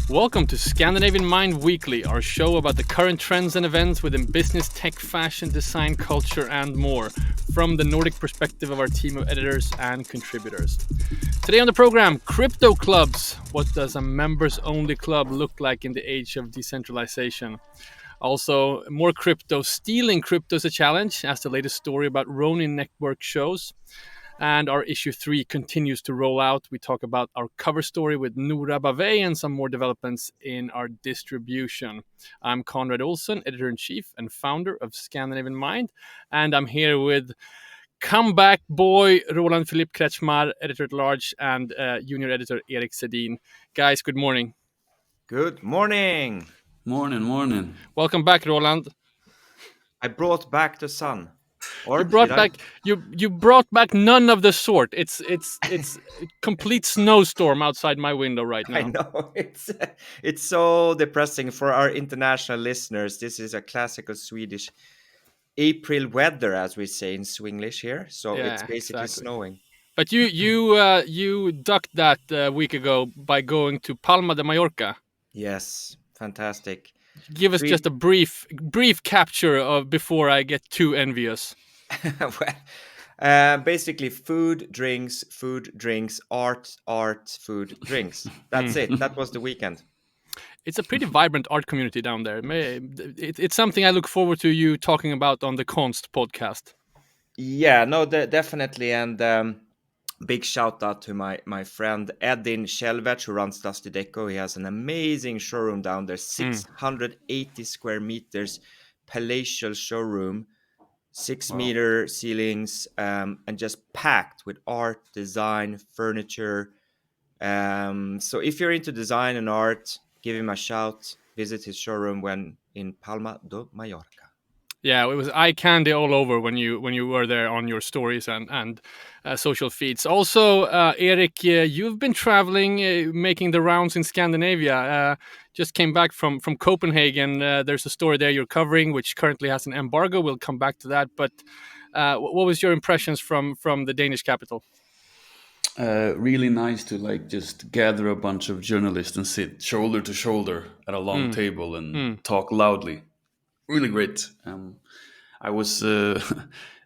Welcome to Scandinavian MIND Weekly, our show about the current trends and events within business, tech, fashion, design, culture, and more, from the Nordic perspective of our team of editors and contributors. Today on the program, crypto clubs. What does a members-only club look like in the age of decentralization? Also, more crypto. Stealing crypto is a challenge, as the latest story about Ronin network shows. And our issue 3 continues to roll out. We talk about our cover story with Nora Bavey and some more developments in our distribution. I'm Konrad Olsson, editor-in-chief and founder of Scandinavian Mind. And I'm here with comeback boy Roland Philippe Kretzschmar, editor-at-large, and junior editor Erik Sedin. Guys, good morning. Good morning. Morning. Welcome back, Roland. I brought back the sun. Or you brought back none of the sort. It's complete snowstorm outside my window right now. I know it's so depressing for our international listeners. This is a classical Swedish April weather, as we say in Swinglish here. So it's basically snowing. But you ducked that a week ago by going to Palma de Mallorca. Yes, fantastic. Give us just a brief capture of before I get too envious. Basically food, drinks, art, food, drinks. That's it. That was the weekend. It's a pretty vibrant art community down there. It's something I look forward to you talking about on the Konst podcast. Yeah, no, definitely. And big shout out to my friend Edin Kjellvert, who runs Dusty Deco. He has an amazing showroom down there, 680 square meters, palatial showroom, 6-meter ceilings, and just packed with art, design, furniture. So if you're into design and art, give him a shout. Visit his showroom when in Palma de Mallorca. Yeah, it was eye candy all over when you were there on your stories and social feeds. Also, Erik, you've been traveling, making the rounds in Scandinavia. Just came back from Copenhagen. There's a story there you're covering, which currently has an embargo. We'll come back to that. But what was your impressions from the Danish capital? Really nice to just gather a bunch of journalists and sit shoulder to shoulder at a long table and talk loudly. Really great. I was.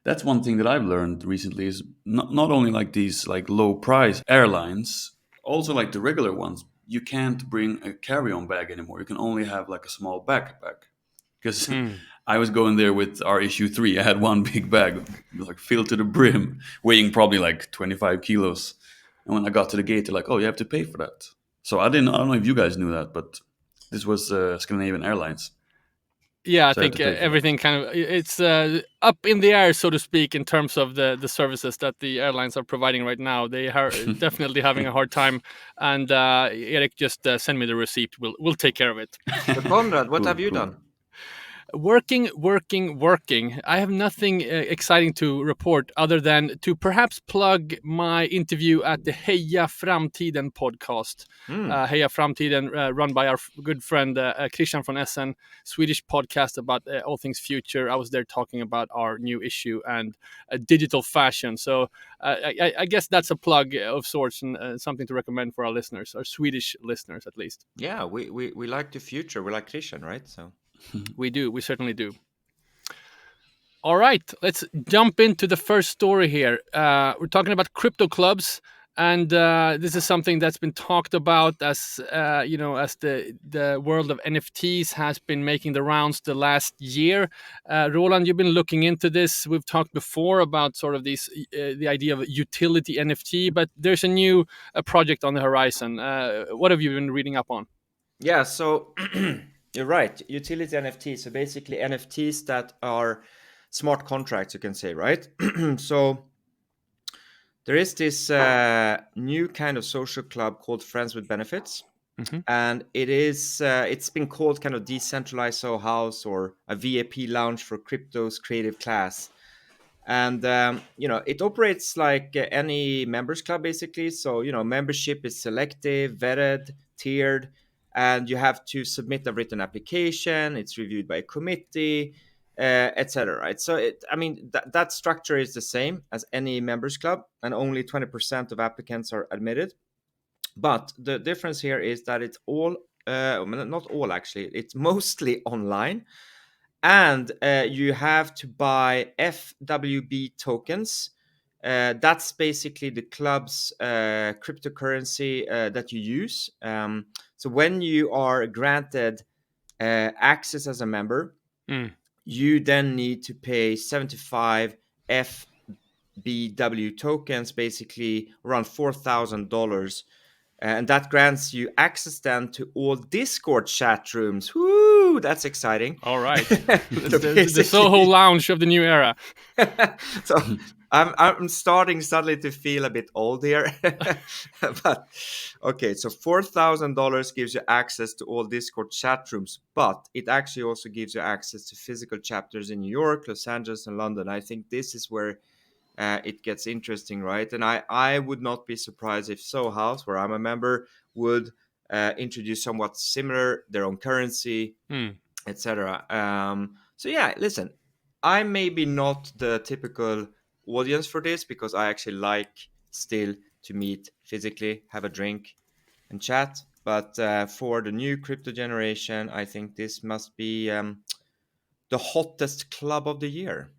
That's one thing that I've learned recently is not only like these low price airlines, also like the regular ones. You can't bring a carry-on bag anymore. You can only have like a small backpack. Because I was going there with our issue 3. I had one big bag, like filled to the brim, weighing probably like 25 kilos. And when I got to the gate, they're like, "Oh, you have to pay for that." So I don't know if you guys knew that, but this was Scandinavian Airlines. Yeah, so I think everything kind of, it's up in the air, so to speak, in terms of the services that the airlines are providing right now. They are definitely having a hard time. And Erik, just send me the receipt. We'll take care of it. So Konrad, what have you done? Working. I have nothing exciting to report other than to perhaps plug my interview at the Heja Framtiden podcast. Heja Framtiden, run by our good friend Christian from Essen, Swedish podcast about all things future. I was there talking about our new issue and digital fashion. So I guess that's a plug of sorts and something to recommend for our listeners, our Swedish listeners at least. Yeah, we like the future. We like Christian, right? So. We do. We certainly do. All right, let's jump into the first story here. We're talking about crypto clubs, and this is something that's been talked about as as the world of NFTs has been making the rounds the last year. Roland, you've been looking into this. We've talked before about sort of the idea of utility NFT, but there's a new project on the horizon. What have you been reading up on? Yeah, so. You're right. Utility NFTs. So basically NFTs that are smart contracts, you can say, right? So there is this new kind of social club called Friends with Benefits. And it's been called kind of decentralized Soho house or a VIP lounge for crypto's creative class. And, it operates like any members club, basically. So, membership is selective, vetted, tiered. And you have to submit a written application. It's reviewed by a committee. etc. Right? So that structure is the same as any members club, and only 20% of applicants are admitted. But the difference here is that it's all, not all actually, it's mostly online, and you have to buy FWB tokens. That's basically the club's cryptocurrency that you use. So when you are granted access as a member, you then need to pay 75 FBW tokens, basically around $4,000. And that grants you access then to all Discord chat rooms. Woo, that's exciting. All right. the Soho lounge of the new era. So I'm starting suddenly to feel a bit old here. But okay, so $4,000 gives you access to all Discord chat rooms, but it actually also gives you access to physical chapters in New York, Los Angeles, and London. I think this is where it gets interesting, right? And I would not be surprised if Soho House, where I'm a member, would introduce somewhat similar, their own currency, etc. So yeah, listen, I may be not the typical audience for this, because I actually like still to meet physically, have a drink, and chat. But for the new crypto generation, I think this must be the hottest club of the year.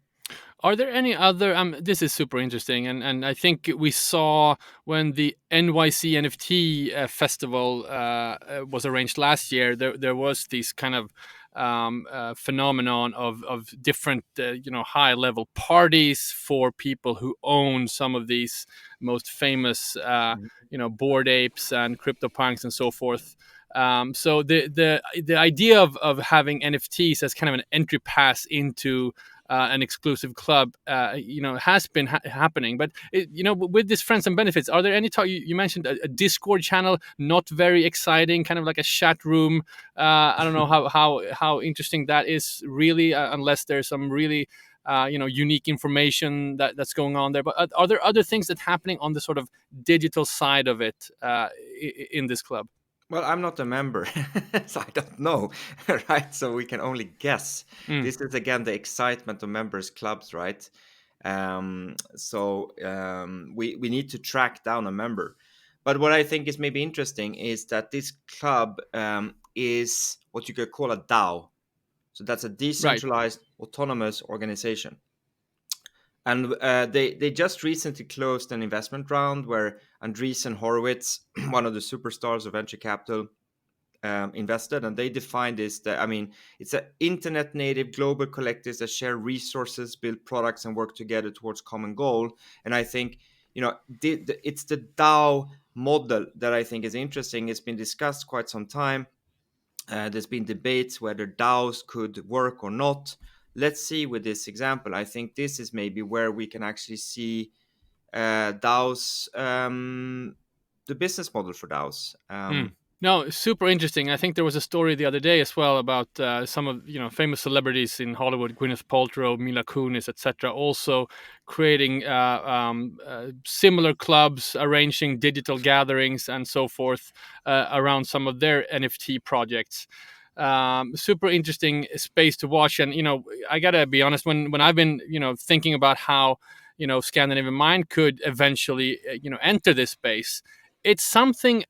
Are there any other? This is super interesting, and I think we saw when the NYC NFT festival was arranged last year. There was this kind of phenomenon of different high level parties for people who own some of these most famous Bored Apes and CryptoPunks and so forth. So the idea of having NFTs as kind of an entry pass into an exclusive club, has been happening. But with this friends and benefits, are there any talk? You mentioned a Discord channel, not very exciting, kind of like a chat room. I don't know how interesting that is really, unless there's some really unique information that's going on there. But are there other things that's happening on the sort of digital side of it in this club? Well, I'm not a member, so I don't know, right? So we can only guess. This is, again, the excitement of members clubs, right? We need to track down a member. But what I think is maybe interesting is that this club is what you could call a DAO. So that's a decentralized autonomous organization. And they just recently closed an investment round where Andreessen Horowitz, one of the superstars of venture capital, invested. And they defined this, it's an internet native global collectives that share resources, build products, and work together towards common goal. And I think, it's the DAO model that I think is interesting. It's been discussed quite some time. There's been debates whether DAOs could work or not. Let's see with this example. I think this is maybe where we can actually see DAOs, the business model for DAOs. No, super interesting. I think there was a story the other day as well about some of famous celebrities in Hollywood, Gwyneth Paltrow, Mila Kunis, etc., also creating similar clubs, arranging digital gatherings and so forth around some of their NFT projects. Super interesting space to watch. And I gotta be honest, when I've been thinking about how Scandinavian Mind could eventually enter this space, it's something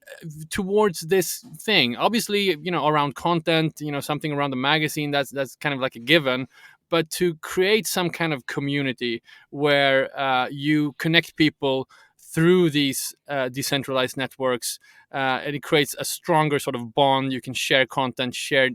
towards this thing. Obviously, around content, something around the magazine, that's kind of like a given. But to create some kind of community where you connect people through these decentralized networks, and it creates a stronger sort of bond. You can share content, share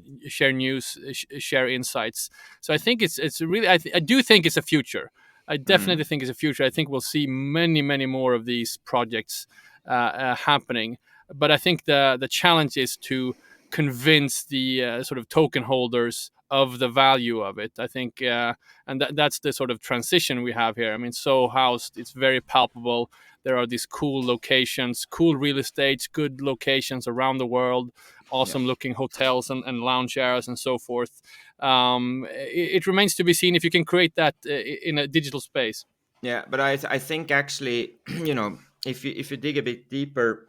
news, share insights. So I think it's really, I do think it's a future. I definitely think it's a future. I think we'll see many, many more of these projects happening. But I think the challenge is to convince the sort of token holders of the value of it. I think, and that's the sort of transition we have here. I mean, Soho House, it's very palpable. There are these cool locations, cool real estates, good locations around the world, awesome looking hotels and lounge areas and so forth. It remains to be seen if you can create that in a digital space. Yeah, but I think actually, if you dig a bit deeper,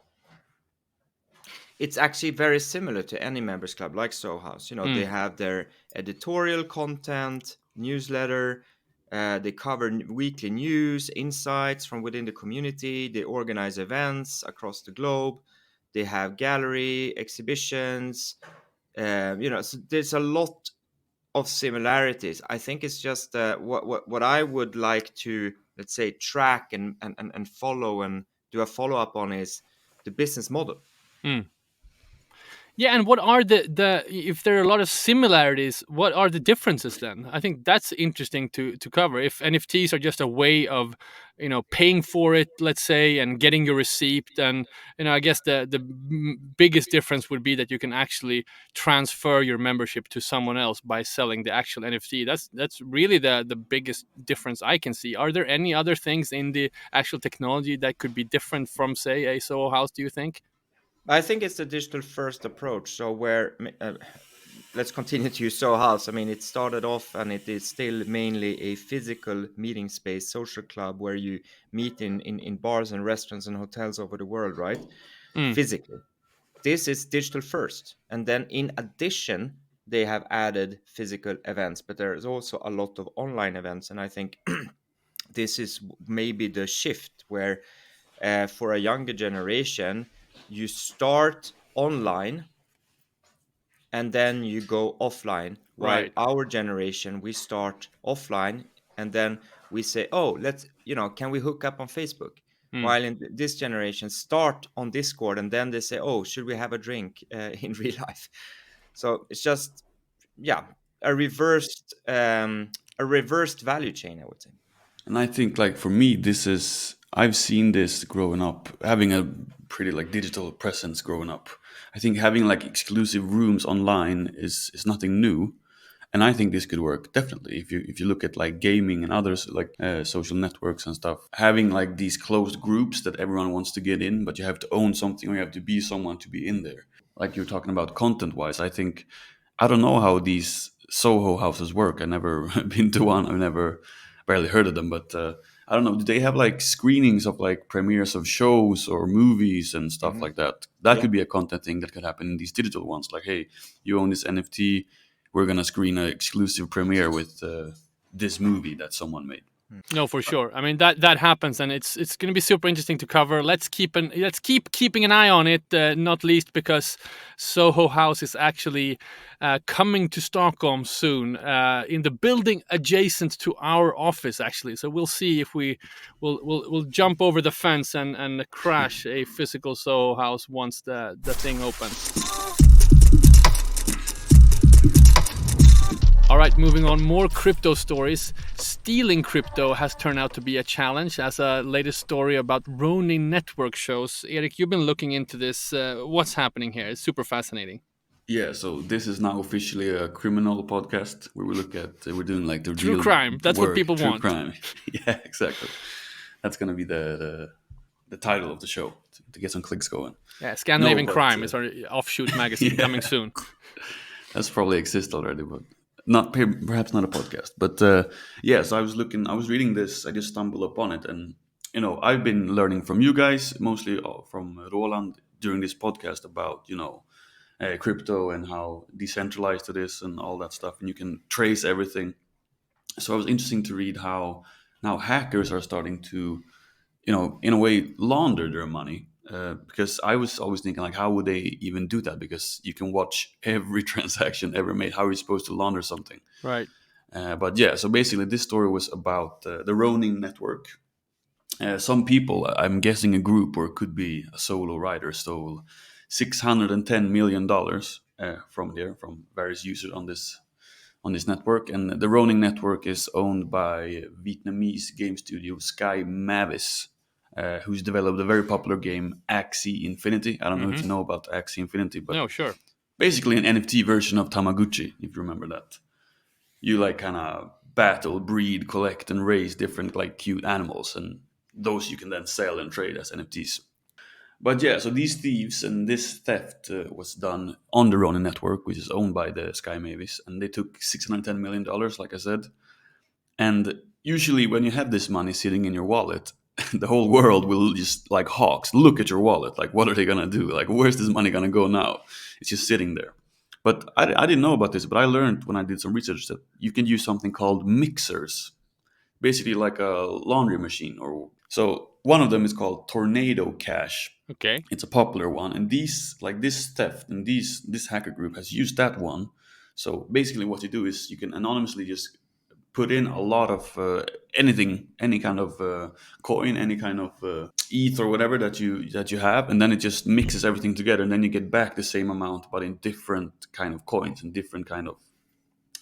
it's actually very similar to any members club like Soho House. They have their editorial content, newsletter. They cover weekly news, insights from within the community. They organize events across the globe. They have gallery exhibitions. So there's a lot of similarities. I think it's just what I would like to, let's say, track and follow and do a follow up on is the business model. Yeah, and what are the if there are a lot of similarities, what are the differences then? I think that's interesting to cover. If NFTs are just a way of, paying for it, let's say, and getting your receipt, and I guess the biggest difference would be that you can actually transfer your membership to someone else by selling the actual NFT. That's really the biggest difference I can see. Are there any other things in the actual technology that could be different from, say, a Soho house, do you think? I think it's the digital first approach. So where let's continue to use Soho House. I mean, it started off and it is still mainly a physical meeting space, social club where you meet in bars and restaurants and hotels over the world, right? Physically. This is digital first. And then in addition, they have added physical events, but there is also a lot of online events. And I think this is maybe the shift where for a younger generation, you start online and then you go offline. While Right. our generation, we start offline and then we say, oh, can we hook up on Facebook? While in this generation, start on Discord and then they say, oh, should we have a drink in real life? So it's just, a reversed value chain, I would say. And I think, like, for me, I've seen this growing up, having a pretty like digital presence growing up. I think having like exclusive rooms online is nothing new. And I think this could work definitely if you look at like gaming and others like social networks and stuff. Having like these closed groups that everyone wants to get in, but you have to own something or you have to be someone to be in there. Like you're talking about content wise, I don't know how these Soho houses work. I never been to one. I've barely heard of them, but I don't know. Do they have like screenings of like premieres of shows or movies and stuff like that? That could be a content thing that could happen in these digital ones. Like, hey, you own this NFT. We're gonna screen an exclusive premiere with this movie that someone made. No, for sure. I mean that happens, and it's going to be super interesting to cover. Let's keep keeping an eye on it. Not least because Soho House is actually coming to Stockholm soon, in the building adjacent to our office, actually. So we'll see if we'll jump over the fence and crash a physical Soho House once the thing opens. All right, moving on, more crypto stories. Stealing crypto has turned out to be a challenge, as a latest story about Ronin network shows. Erik, you've been looking into this. What's happening here? It's super fascinating. Yeah, so this is now officially a criminal podcast where we're doing like the True real crime. That's what people true want. crime. Yeah, exactly. That's gonna be the title of the show to get some clicks going. Yeah, Scandinavian No, but, Crime is our offshoot magazine coming soon. That's probably exist already, but perhaps not a podcast. But so I was reading this. I just stumbled upon it, and I've been learning from you guys, mostly from Roland during this podcast about crypto and how decentralized it is and all that stuff, and you can trace everything. So it was interesting to read how now hackers are starting to, in a way, launder their money. Because I was always thinking, like, how would they even do that? Because you can watch every transaction ever made. How are you supposed to launder something? Right. But yeah, so basically this story was about the Ronin network. Some people, I'm guessing a group or it could be a solo writer, stole $610 million from various users on this network. And the Ronin network is owned by Vietnamese game studio Sky Mavis, who's developed a very popular game, Axie Infinity. I don't know if you know about Axie Infinity, but No, sure. basically an NFT version of Tamagotchi, if you remember that. You like kind of battle, breed, collect, and raise different like cute animals, and those you can then sell and trade as NFTs. But yeah, so these thieves and this theft was done on the Ronin network, which is owned by the Sky Mavis, and they took $610 million, like I said. And usually when you have this money sitting in your wallet, the whole world will just, like hawks, look at your wallet. Like, what are they going to do? Like, where's this money going to go now? It's just sitting there. But I didn't know about this, but I learned when I did some research that you can use something called mixers, basically like a laundry machine. Or so one of them is called Tornado Cash. Okay. It's a popular one, and this theft and this hacker group has used that one. So basically, what you do is you can anonymously just put in a lot of anything, any kind of coin, any kind of ETH or whatever that you have, and then it just mixes everything together, and then you get back the same amount, but in different kind of coins and different kind of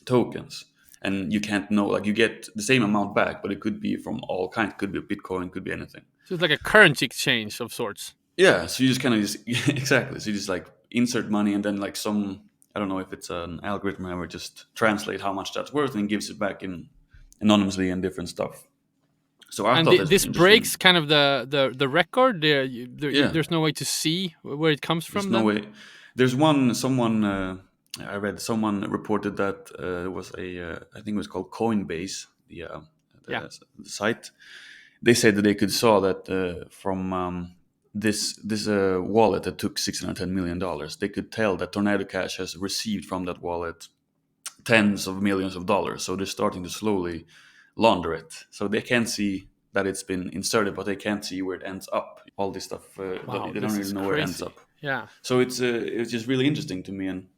tokens. And you can't know, like, you get the same amount back, but it could be from all kinds. It could be a Bitcoin, could be anything. So it's like a currency exchange of sorts. Yeah, so you just kind of exactly. So you just like insert money, and then like some, I don't know if it's an algorithm or whatever, just translate how much that's worth and gives it back in anonymously and different stuff. So I thought this breaks kind of the record. There's no way to see where it comes from. There's no way. There's someone I read. Someone reported that there was I think it was called Coinbase, the site. They said that they saw that from this wallet that took $610 million. They could tell that Tornado Cash has received from that wallet tens of millions of dollars. So they're starting to slowly launder it. So they can see that it's been inserted, but they can't see where it ends up. All this stuff, they don't really know where it ends up. Yeah. So it's just really interesting to me. And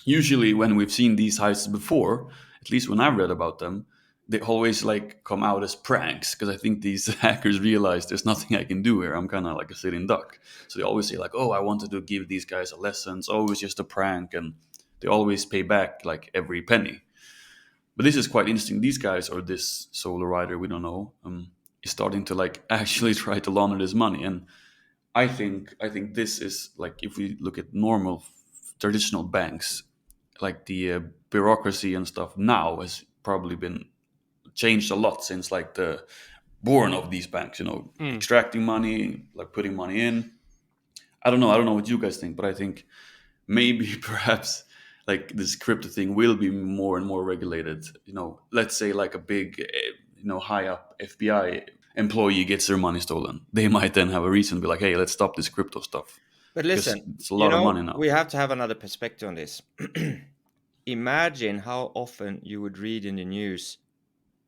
usually when we've seen these heists before, at least when I've read about them, they always like come out as pranks, because I think these hackers realize there's nothing I can do here. I'm kind of like a sitting duck. So they always say like, oh, I wanted to give these guys a lesson. It's always just a prank. And they always pay back like every penny. But this is quite interesting. These guys, or this solo rider, we don't know, is starting to like actually try to launder this money. And I think this is like, if we look at normal traditional banks, like the bureaucracy and stuff now has probably been changed a lot since like the born of these banks, extracting money, like putting money in. I don't know what you guys think, but I think maybe perhaps like this crypto thing will be more and more regulated. Let's say like a big, high up FBI employee gets their money stolen. They might then have a reason to be like, hey, let's stop this crypto stuff. But listen, it's a lot of money now. We have to have another perspective on this. Imagine how often you would read in the news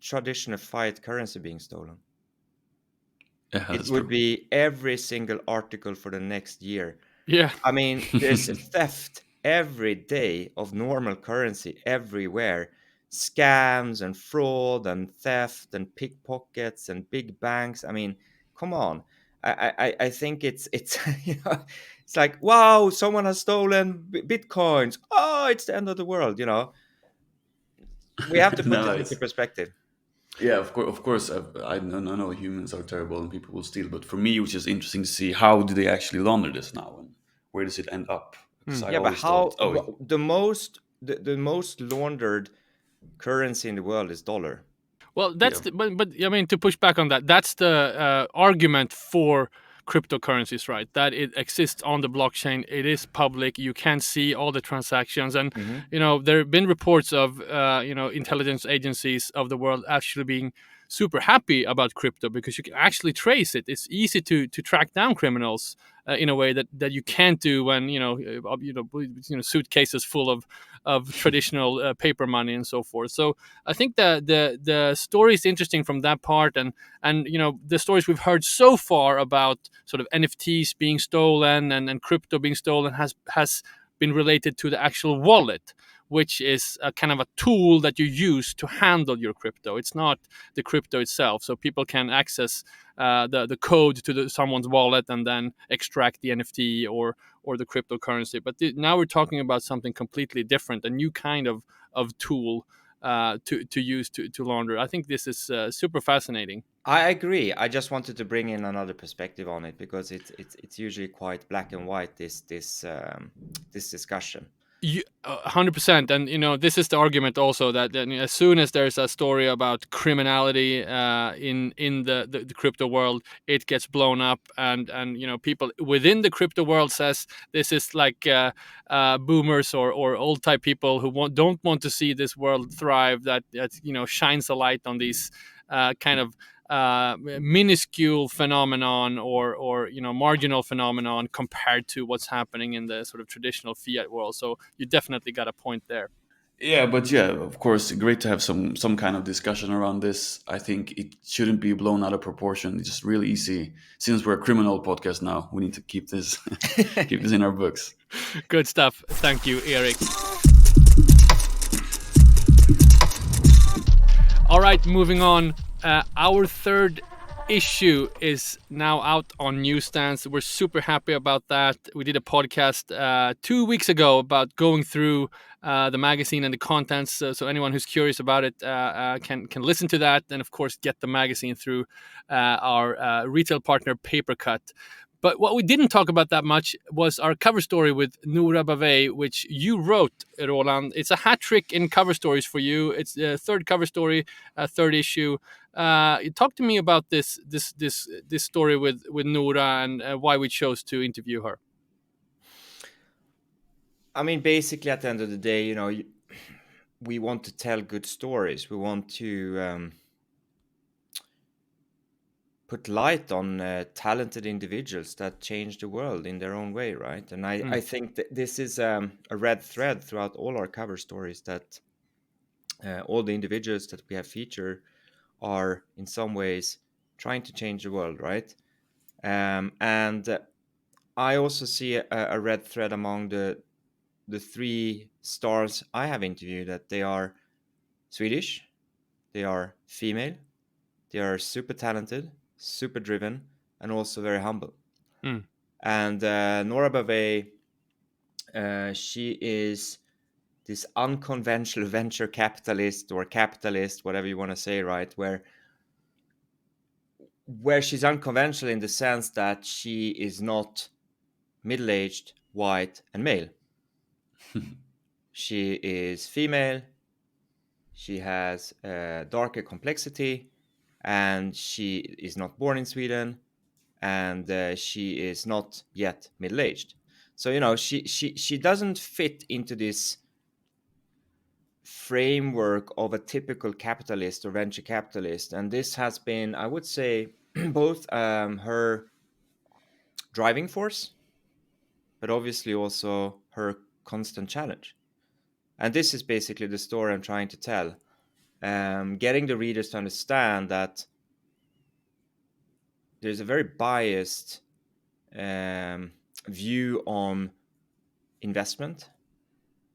traditional fiat currency being stolen. Yeah, it would be every single article for the next year. Yeah. I mean, there's a theft every day of normal currency everywhere. Scams and fraud and theft and pickpockets and big banks. I mean, come on. I think it's it's like, wow, someone has stolen bitcoins. Oh, it's the end of the world. We have to put it into perspective. Yeah, of course. I know humans are terrible and people will steal, but for me, it was just interesting to see how do they actually launder this now, and where does it end up? But how? The most laundered currency in the world is dollar. Well, that's but I mean, to push back on that, that's the argument for cryptocurrencies, right? That it exists on the blockchain, it is public, you can see all the transactions, and there have been reports of intelligence agencies of the world actually being super happy about crypto because you can actually trace it. It's easy to track down criminals in a way that you can't do when suitcases full of traditional paper money and so forth. So I think the story is interesting from that part, and the stories we've heard so far about sort of NFTs being stolen and crypto being stolen has been related to the actual wallet, which is a kind of a tool that you use to handle your crypto. It's not the crypto itself. So people can access the code to someone's wallet and then extract the NFT or the cryptocurrency. But now we're talking about something completely different, a new kind of tool to use to launder. I think this is super fascinating. I agree. I just wanted to bring in another perspective on it because it's usually quite black and white, this discussion. 100%, and this is the argument also that as soon as there's a story about criminality in the crypto world, it gets blown up, and people within the crypto world says this is like boomers or old type people who don't want to see this world thrive, that shines a light on these kind of minuscule phenomenon or marginal phenomenon compared to what's happening in the sort of traditional fiat world. So you definitely got a point there. Yeah, but yeah, of course, great to have some kind of discussion around this. I think it shouldn't be blown out of proportion. It's just really easy. Since we're a criminal podcast now, we need to keep this keep this in our books. Good stuff. Thank you, Erik. All right, moving on. Our third issue is now out on newsstands. We're super happy about that. We did a podcast 2 weeks ago about going through the magazine and the contents. So anyone who's curious about it can listen to that, and of course get the magazine through our retail partner Papercut. But what we didn't talk about that much was our cover story with Nora Bavey, which you wrote, Roland. It's a hat trick in cover stories for you. It's the third cover story, third issue. Talk to me about this story with Nora and why we chose to interview her. I mean, basically, at the end of the day, we want to tell good stories. We want to put light on talented individuals that change the world in their own way, right? And I think that this is a red thread throughout all our cover stories, that all the individuals that we have featured are in some ways trying to change the world, right? And I also see a red thread among the three stars I have interviewed, that they are Swedish, they are female, they are super talented, super driven, and also very humble. And Nora Bavey, she is this unconventional venture capitalist, or capitalist, whatever you want to say, right? Where she's unconventional in the sense that she is not middle-aged, white, and male. She is female, she has a darker complexity, and she is not born in Sweden, and she is not yet middle-aged. So she doesn't fit into this framework of a typical capitalist or venture capitalist, and this has been, I would say, both her driving force, but obviously also her constant challenge. And this is basically the story I'm trying to tell, getting the readers to understand that there's a very biased view on investment,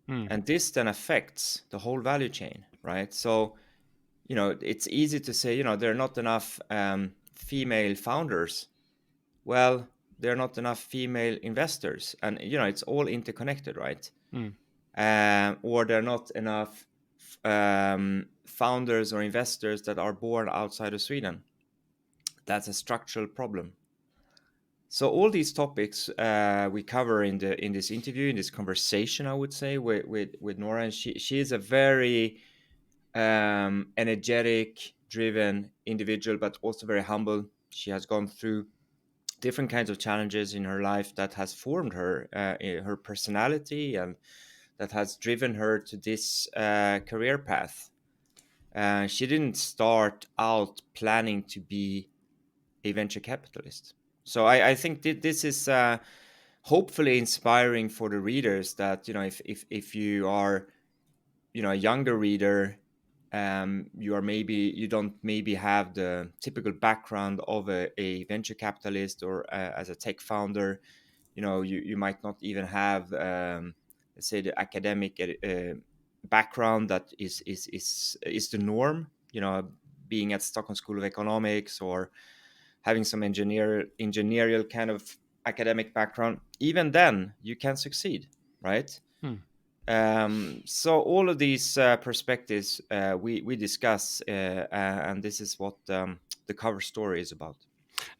and this then affects the whole value chain, right? So it's easy to say there are not enough female founders. Well, there are not enough female investors, and it's all interconnected, right? Or there are not enough founders or investors that are born outside of Sweden. That's a structural problem. So all these topics we cover in this interview, in this conversation, I would say, with Nora, and she is a very energetic, driven individual, but also very humble. She has gone through different kinds of challenges in her life that has formed her personality, and that has driven her to this career path. She didn't start out planning to be a venture capitalist. So I think this is hopefully inspiring for the readers, that if you are a younger reader, you don't maybe have the typical background of a venture capitalist or as a tech founder. You might not even have let's say the academic background that is the norm, being at Stockholm School of Economics or having some engineering kind of academic background. Even then you can succeed, right? So all of these perspectives we discuss, and this is what the cover story is about.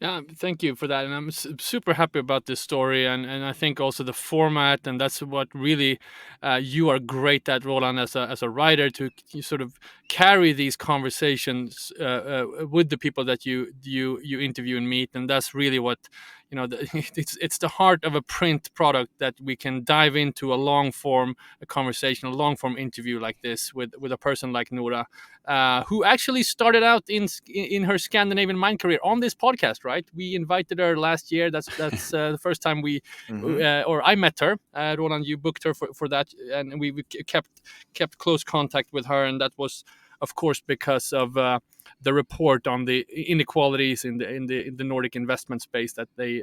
Yeah, thank you for that, and I'm super happy about this story, and I think also the format, and that's what really you are great at, Roland, as a writer, to sort of carry these conversations with the people that you interview and meet, and that's really what it's the heart of a print product that we can dive into a conversation, a long form interview like this with a person like Nora, who actually started out in her Scandinavian mind career on this podcast. Right, we invited her last year. That's the first time or I met her. Roland, you booked her for that, and we kept close contact with her, and that was, of course, because of the report on the inequalities in the Nordic investment space that they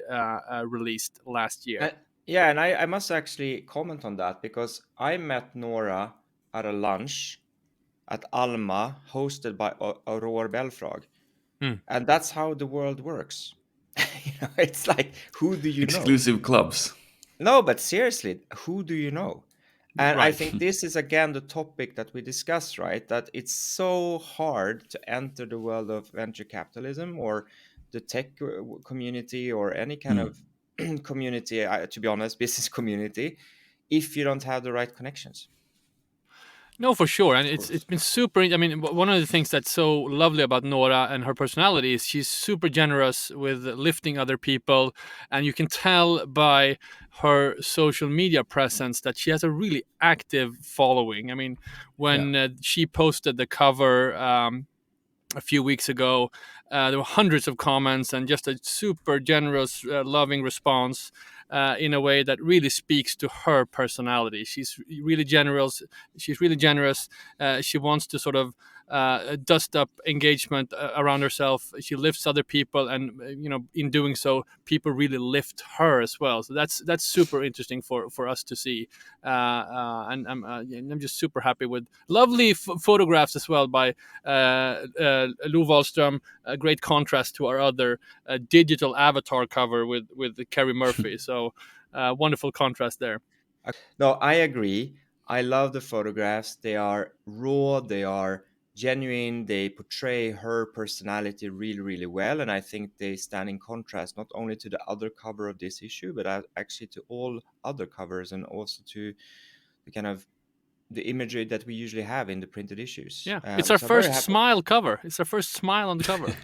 released last year. Yeah, and I must actually comment on that, because I met Nora at a lunch at Alma hosted by Aurora Belfrag. And that's how the world works. It's like, who do you Exclusive clubs. No, but seriously, who do you know? And I Right. think this is again the topic that we discuss, right? That it's so hard to enter the world of venture capitalism or the tech community or any kind of community, to be honest, business community, if you don't have the right connections. No, for sure, and it's been super. I mean, one of the things that's so lovely about Nora and her personality is she's super generous with lifting other people, and you can tell by her social media presence that she has a really active following. I mean, when she posted the cover a few weeks ago, there were hundreds of comments and just a super generous, loving response in a way that really speaks to her personality. She's really generous. She's really generous. She wants to sort of dust up engagement around herself. She lifts other people, and in doing so, people really lift her as well. So that's super interesting for us to see. And I'm just super happy with lovely photographs as well by Lou Wallström. A great contrast to our other digital avatar cover with Kerry Murphy. So wonderful contrast there. No, I agree. I love the photographs. They are raw, they are genuine, they portray her personality really, really well. And I think they stand in contrast not only to the other cover of this issue, but actually to all other covers, and also to the kind of the imagery that we usually have in the printed issues. Yeah, it's our first smile cover. It's our first smile on the cover.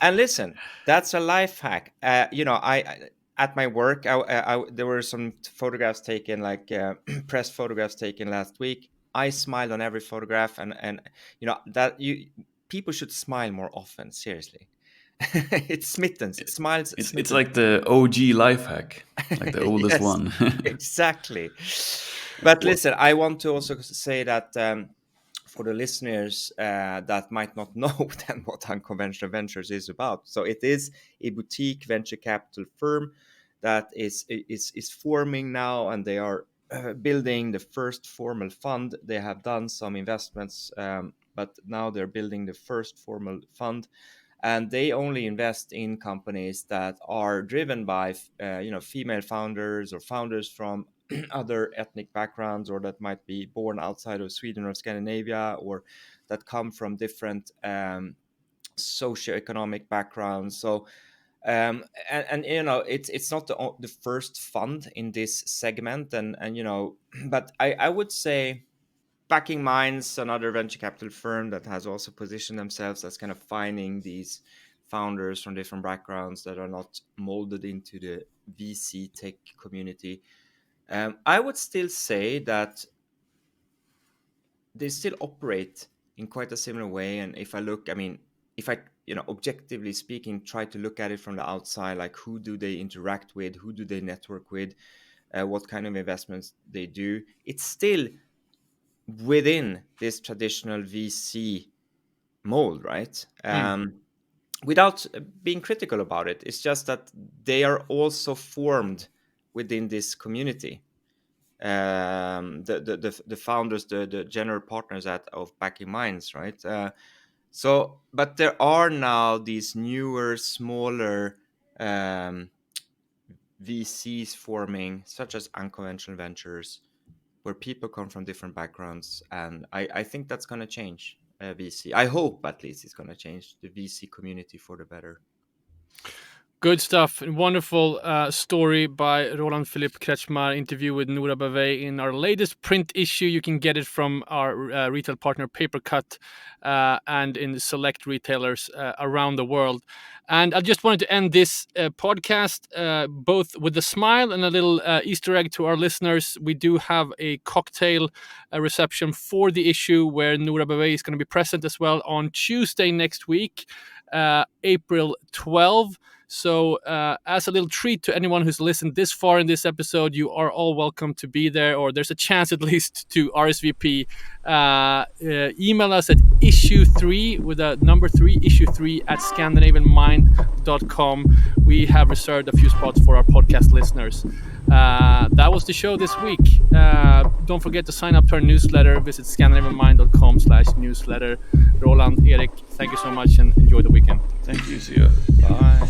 And listen, that's a life hack. I at my work, there were some photographs taken, like press photographs taken last week. I smiled on every photograph, and people should smile more often. Seriously, it's smitten. Smiles. It's like the OG life hack, like the oldest one. Exactly. But listen, I want to also say that for the listeners that might not know then what Unconventional Ventures is about. So it is a boutique venture capital firm that is forming now, and they are building the first formal fund. They have done some investments, but now they're building the first formal fund. And they only invest in companies that are driven by female founders or founders from other ethnic backgrounds, or that might be born outside of Sweden or Scandinavia, or that come from different socioeconomic backgrounds. So it's not the first fund in this segment, and but I would say Backing Minds, another venture capital firm that has also positioned themselves as kind of finding these founders from different backgrounds that are not molded into the VC tech community. I would still say that they still operate in quite a similar way. And if I objectively speaking, try to look at it from the outside, like who do they interact with, who do they network with, what kind of investments they do, it's still within this traditional VC mold, right? Without being critical about it, it's just that they are also formed within this community. The founders, the general partners of Backing Minds, right? But there are now these newer, smaller VCs forming, such as Unconventional Ventures, where people come from different backgrounds, and I think that's going to change VC. I hope at least it's going to change the VC community for the better. Good stuff. Wonderful story by Roland Philippe Kretzschmar, interview with Nora Bavey in our latest print issue. You can get it from our retail partner Papercut and in select retailers around the world. And I just wanted to end this podcast both with a smile and a little Easter egg to our listeners. We do have a cocktail reception for the issue where Nora Bavey is going to be present as well on Tuesday next week, April 12. So as a little treat to anyone who's listened this far in this episode, you are all welcome to be there, or there's a chance at least to RSVP. Email us at issue3 with a number 3, issue3 at Scandinavianmind.com. We have reserved a few spots for our podcast listeners. That was the show this week. Don't forget to sign up to our newsletter. Visit Scandinavianmind.com/newsletter. Roland, Erik, thank you so much and enjoy the weekend. Thank you. See you. Bye.